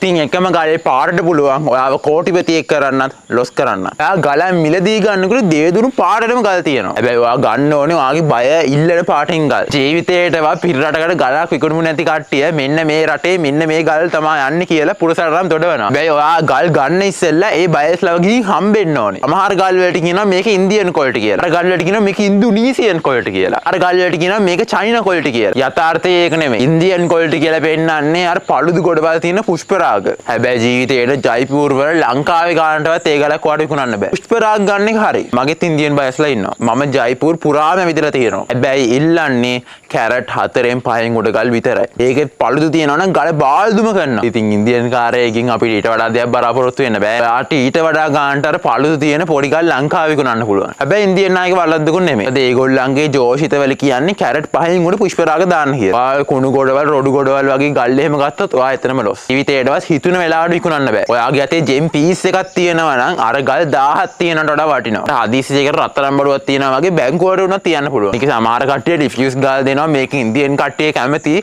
ඉතින් එකම ගලේ පාරට පුළුවන් ඔයාව කෝටිපතියෙක් කරන්නත් ලොස් කරන්න. ඔයා ගලන් මිලදී ගන්නකොට දේදුණු පාරටම ගල් තියෙනවා. හැබැයි ඔයා ගන්න ඕනේ ඔයාගේ බය ඉල්ලන පාටින් ගල්. ජීවිතේටවත් පිටරටකට ගලක් විකුණුමු නැති කට්ටිය මෙන්න මේ රටේ මෙන්න මේ ගල් තමයි යන්නේ කියලා පුරසරම් දොඩවනවා. හැබැයි ඔයා ගල් ගන්න ඉස්සෙල්ලා ඒ බයස්ලව ගිහින් හම්බෙන්න ඕනේ. සමහර ගල් වලට කියනවා මේක ඉන්දියන් ක්වොලිටි කියලා. අර ගල් වලට කියනවා මේක ඉන්දුනීසියන් ක්වොලිටි කියලා. අර ගල් වලට කියනවා මේක චයිනා ක්වොලිටි කියලා. යථාර්ථය ඒක නෙමෙයි. ඉන්දියන් ක්වොලිටි කියලා පෙන්නන්නේ අර පළුදු ගොඩවල් තියෙන පුෂ්පරාග. හැබැයි ජීවිතේට ජයිපුර් වල ලංකාවේ ගානටවත් ඒ ගලක් වාට විකුණන්න බෑ. පුෂ්පරාග ගන්න එක හරි. මගෙත් ඉන්දියන් බයස්ලා ඉන්නවා. මම ජයිපුර් පුරාම විදලා තියෙනවා. හැබැයි ඉල්ලන්නේ කැරට් 4න් 5න් උඩ ගල් විතරයි. ඒකෙත් පළුදු තියෙනවා නම් ගල බාල්දුම කරනවා. ඉතින් ඉන්දියන් කාරයෙක්ගෙන් අපිට ඊට වඩා දෙයක් බලාපොරොත්තු වෙන්න බෑ. ඔයාට ඊට වඩා ගානට අර පළුදු තියෙන පොඩි ගල් ලංකාවේ විකුණන්න පුළුවන්. හැබැයි ඉන්දියන් නායක වලද්දකුත් නෙමෙයි. ඒත් ඒගොල්ලන්ගේ ජෝෂිතවල කියන්නේ කැරට් 5න් උඩ පුෂ්පරාග දාන්න කියලා. ඔයා කුණු ගොඩවල් රොඩු ගොඩවල් වගේ ගල් එහෙම ගත්තොත් ඔයා එතනම ලොස්. ජීවිතේටවත් හිතුන වෙලාවට විකුණන්න බෑ. ඔයාගේ අතේ ජෙම් පීස් එකක් තියෙනවා නම් අර ගල් 1000ක් තියෙනට වඩා වටිනවා. හදිස්සියකට රත්තරන් බඩුවක් තියෙනවා වගේ බැංකුවකට උනත් තියන්න පුළුවන්. මේක සමහර කට්ටිය ඩිෆියුස් ගල් දෙනවා. මේක ඉන්දියන් කට්ටිය කැමති.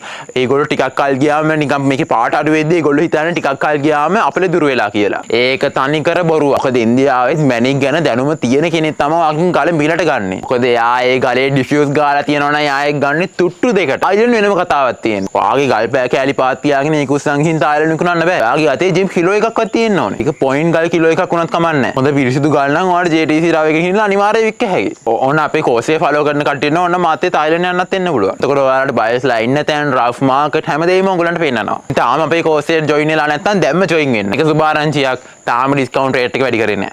ඒගොල්ලෝ ටිකක් කල් ගියාම නිකන් මේකේ පාට අඩු වෙද්දී ඒගොල්ලෝ හිතන්නේ ටිකක් කල් ගියාම අපලේ දුර වෙලා කියලා. ඒක තනි කර බොරුවක්. මොකද ඉන්දියාවෙත් මැණික් ගැන දැනුම තියෙන කෙනෙක් තමයි අකින් ගල මිලට ගන්නෙ. මොකද එයා ඒ ගලේ ඩිෆියුස් ගාලා තියෙනවා නම් එයා ඒක ගන්නෙ තුට්ටු දෙකට. අයිලන් වෙනම කතාවක් තියෙනවා. ඔයාගේ ගල් පෑ කෑලි පාත් තියාගෙන ඒක උස්සන් ගිහින් තායිලන් විකුණන්න බෑ. ඔයාගේ අතේ ජෙම් කිලෝ එකක්වත් තියෙන්න ඕනේ. ඒක පොයින්ට් ගල් කිලෝ එකක් වුණත් කමන්නේ නැහැ. හොඳ පිරිසිදු ගල් නම් ඔයාලට JTC රාවේක ගිහින්ලා අනිවාර්යයෙන් වික්ක හැකියි. ඕන අපේ කෝසේ ෆලෝ කරන කට්ටිය ඉන්නවා. ඕන මාතේ තායිලන් යන්නත් එන්න පුළුවන්. එතකොට ඔයාලට බයස්ලා ඉන්න තැන් රෆ් මාකට් හැමදේම උගලන්ට පෙන්නනවා. තාම අපේ කෝසේ ජොයින් වෙලා නැත්නම් දැම්ම ජොයින් වෙන්න. ඒක සුභාරංචියක්. තාම ඩිස්කවුන්ට් රේට් එක වැඩි කරේ නැහැ.